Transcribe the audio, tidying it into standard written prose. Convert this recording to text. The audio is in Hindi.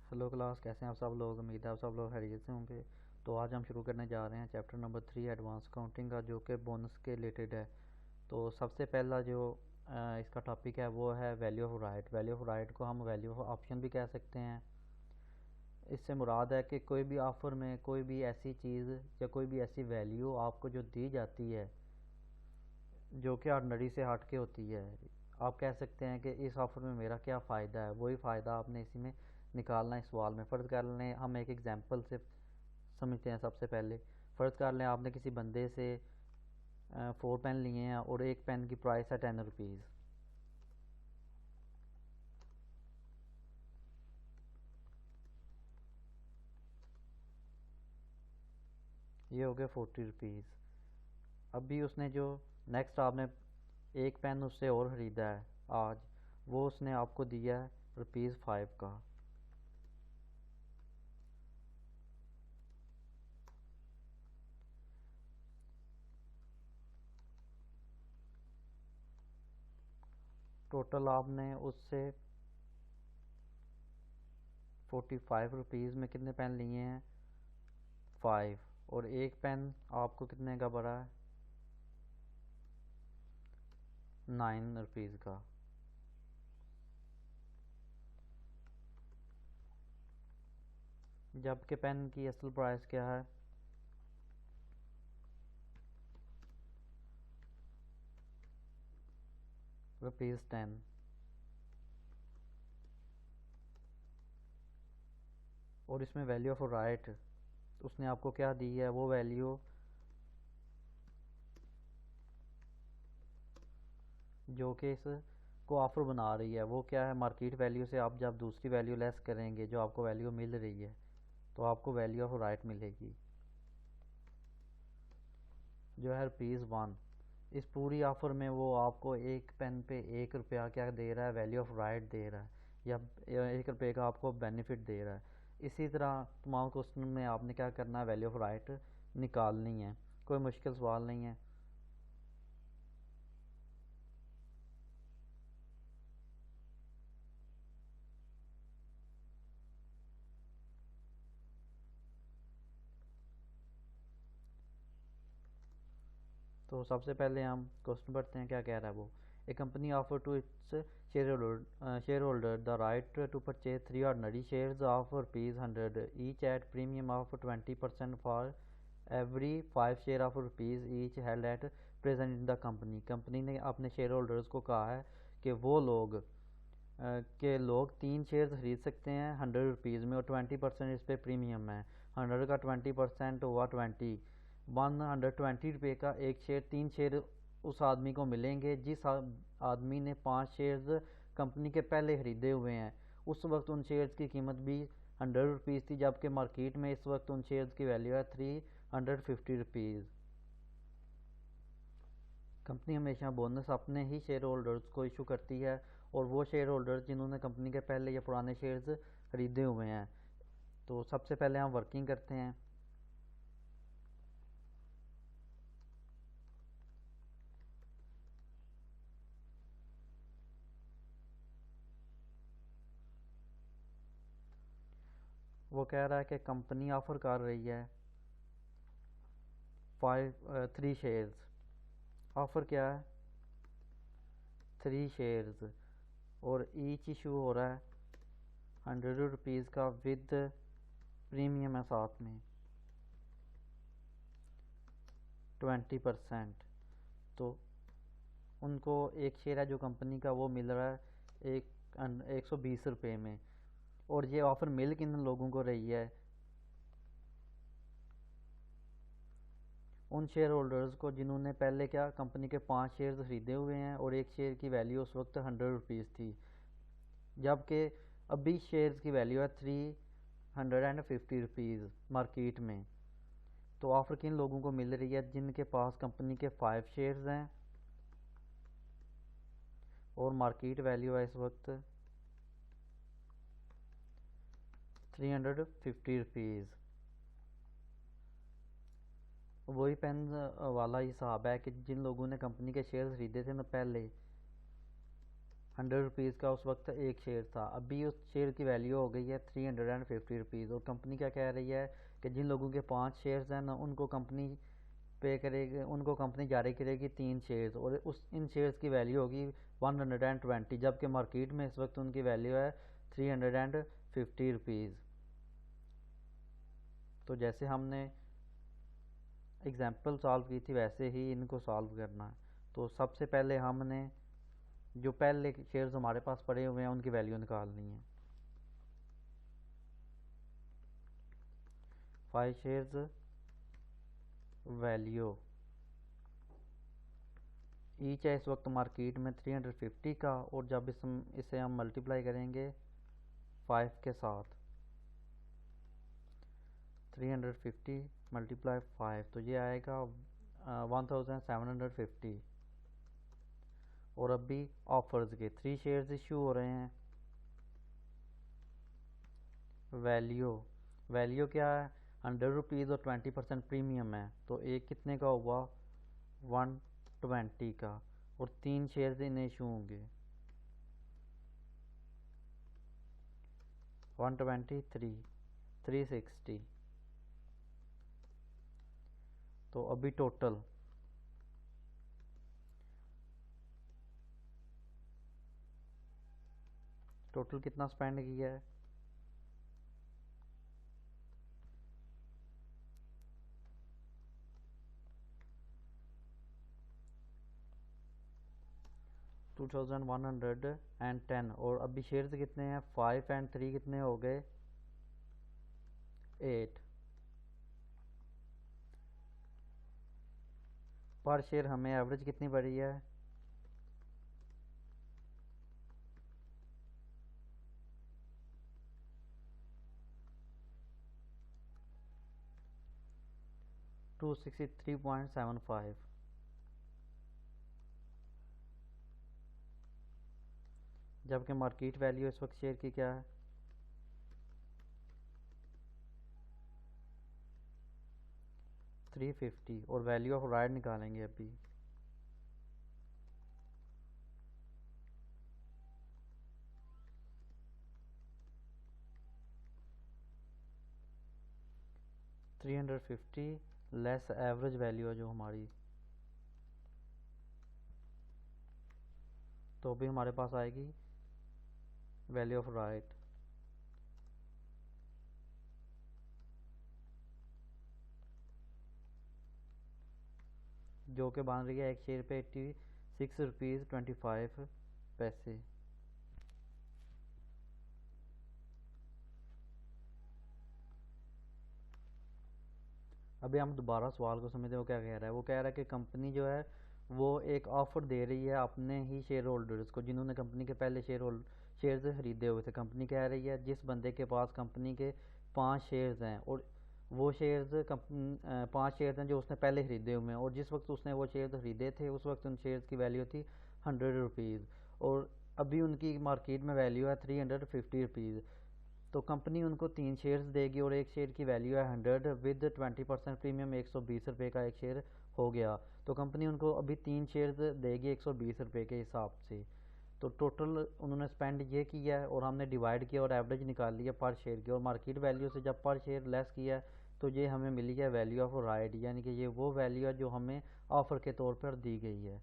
हेलो क्लास, कैसे हैं आप सब लोग। उम्मीद है आप सब लोग खैरियत से होंगे। तो आज हम शुरू करने जा रहे हैं चैप्टर नंबर 3 एडवांस काउंटिंग का, जो कि बोनस के रिलेटेड है। तो सबसे पहला जो इसका टॉपिक है वो है value of right. Value of right को हम वैल्यू ऑफ ऑप्शन भी कह सकते हैं। इससे मुराद है कि कोई भी ऑफ़र में कोई भी ऐसी चीज़ या कोई भी ऐसी वैल्यू आपको जो दी जाती है जो कि ऑर्डिनरी से हट के होती है। आप कह सकते हैं कि इस ऑफ़र में मेरा क्या फ़ायदा है, वही फ़ायदा आपने इसी में निकालना है इस सवाल में। फ़र्ज़ कर लें, हम एक एग्जांपल से समझते हैं। सबसे पहले फ़र्ज़ कर लें आपने किसी बंदे से 4 पेन लिए हैं और एक पेन की प्राइस है 10 रुपीज़। ये हो गया 40 रुपीज़। अभी उसने जो नेक्स्ट आपने एक पेन उससे और ख़रीदा है आज, वो उसने आपको दिया है ₹5 का। टोटल आपने उससे 45 रुपीज़ में कितने पेन लिए हैं? 5। और एक पेन आपको कितने का पड़ा है? 9 रुपीज़ का। जबकि पेन की असल प्राइस क्या है? ₹10। और इसमें वैल्यू ऑफ राइट उसने आपको क्या दी है? वो वैल्यू जो कि इस को ऑफर बना रही है वो क्या है? मार्केट वैल्यू से आप जब दूसरी वैल्यू लेस करेंगे, जो आपको वैल्यू मिल रही है, तो आपको वैल्यू ऑफ राइट मिलेगी जो है ₹1। इस पूरी ऑफर में वो आपको एक पेन पे ₹1 क्या दे रहा है? वैल्यू ऑफ राइट दे रहा है, या ₹1 का आपको बेनिफिट दे रहा है। इसी तरह तमाम क्वेश्चन में आपने क्या करना है? वैल्यू ऑफ राइट निकालनी है। कोई मुश्किल सवाल नहीं है। तो सबसे पहले हम क्वेश्चन पढ़ते हैं, क्या कह रहा है वो। A company offer to its share holder the right to purchase 3 ordinary shares of ₹100 each at premium of 20% for every 5 share of rupees each held at present in the company. Company ने अपने शेयर होल्डर्स को कहा है कि वो लोग के लोग 3 शेयर खरीद सकते हैं 100 रुपीज़ में, और 20% इस पर प्रीमियम है। 100 का 20% हुआ 20। 120 रुपये का एक शेयर, 3 शेयर उस आदमी को मिलेंगे जिस आदमी ने 5 शेयर्स कंपनी के पहले खरीदे हुए हैं। उस वक्त उन शेयर्स की कीमत भी 100 रुपीज़ थी, जबकि मार्केट में इस वक्त उन शेयर्स की वैल्यू है 350 रुपीज़। कंपनी हमेशा बोनस अपने ही शेयर होल्डर्स को इशू करती है, और वो शेयर होल्डर्स जिन्होंने कंपनी के पहले या पुराने शेयर्स खरीदे हुए हैं। तो सबसे पहले हम वर्किंग करते हैं। वो कह रहा है कि कंपनी ऑफर कर रही है 3 शेयर्स। ऑफर क्या है? 3 शेयर्स, और ईच इशू हो रहा है 100 रुपीज़ का विद प्रीमियम है साथ में 20%। तो उनको एक शेयर है जो कंपनी का, वो मिल रहा है 120 रुपये में। और ये ऑफ़र मिल किन लोगों को रही है? उन शेयर होल्डर्स को जिन्होंने पहले क्या कंपनी के 5 शेयर खरीदे हुए हैं, और एक शेयर की वैल्यू उस वक्त 100 रुपीज़ थी, जबकि अभी शेयर्स की वैल्यू है 350 रुपीज़ मार्केट में। तो ऑफ़र किन लोगों को मिल रही है? जिनके पास कंपनी के 5 शेयर्स हैं और मार्केट वैल्यू है इस वक्त 350 रुपीज़। वही पेन वाला हिसाब है कि जिन लोगों ने कंपनी के शेयर खरीदे थे ना पहले, 100 रुपीज़ का उस वक्त एक शेयर था, अभी उस शेयर की वैल्यू हो गई है 350 रुपीज़। और कंपनी क्या कह रही है कि जिन लोगों के 5 शेयर्स हैं ना उनको कंपनी पे करेगी, उनको कंपनी जारी करेगी 3 शेयर्स, और उस इन शेयर्स की वैल्यू होगी 120, जबकि मार्केट में इस वक्त उनकी वैल्यू है 350 रुपीज़। तो जैसे हमने एग्जाम्पल सॉल्व की थी वैसे ही इनको सॉल्व करना है। तो सबसे पहले हमने जो पहले शेयर्स हमारे पास पड़े हुए हैं उनकी वैल्यू निकालनी है। 5 शेयर्स वैल्यू ईच है इस वक्त मार्केट में 350 का, और जब इसे हम मल्टीप्लाई करेंगे 5 के साथ, 350 मल्टीप्लाई 5 तो ये आएगा 1750। और अभी ऑफर्स के 3 शेयर्स इशू हो रहे हैं। वैल्यू क्या है, 100 रुपीज़ और 20% प्रीमियम है, तो एक कितने का हुआ 120 का, और 3 शेयर्स इन्हें इशू होंगे 123 360। तो अभी टोटल कितना स्पेंड किया है, 2110। और अभी शेयर्स कितने हैं 5 और 3 कितने हो गए 8। पर शेयर हमें एवरेज कितनी पड़ी है 263.75, जबकि मार्केट वैल्यू इस वक्त शेयर की क्या है 350। और वैल्यू ऑफ राइट निकालेंगे अभी। $350 लेस एवरेज वैल्यू है जो हमारी, तो अभी हमारे पास आएगी वैल्यू ऑफ राइट जो कि बन रही है एक शेयर पे 86 रुपीज़ 25 पैसे। अभी हम दोबारा सवाल को समझते हैं, वो क्या कह रहा है। वो कह रहा है कि कंपनी जो है वो एक ऑफ़र दे रही है अपने ही शेयर होल्डर्स को जिन्होंने कंपनी के पहले शेयर्स खरीदे हुए थे। कंपनी कह रही है जिस बंदे के पास कंपनी के 5 शेयर्स हैं, और वो शेयर्स 5 शेयर्स हैं जो उसने पहले खरीदे हुए हैं, और जिस वक्त उसने वो शेयर्स खरीदे थे उस वक्त उन शेयर्स की वैल्यू थी 100 रुपीज़, और अभी उनकी मार्केट में वैल्यू है 350 रुपीज़। तो कंपनी उनको 3 शेयर्स देगी और एक शेयर की वैल्यू है 100 विद 20% प्रीमियम 120 रुपये का एक शेयर हो गया। तो कंपनी उनको अभी 3 शेयर्स देगी 120 रुपये के हिसाब से। तो टोटल उन्होंने स्पेंड ये किया है, और हमने डिवाइड किया और एवरेज निकाल लिया पर शेयर की, और मार्केट वैल्यू से जब पर शेयर लेस किया तो ये हमें मिली है वैल्यू ऑफ राइट, यानी कि ये वो वैल्यू है जो हमें ऑफ़र के तौर पर दी गई है।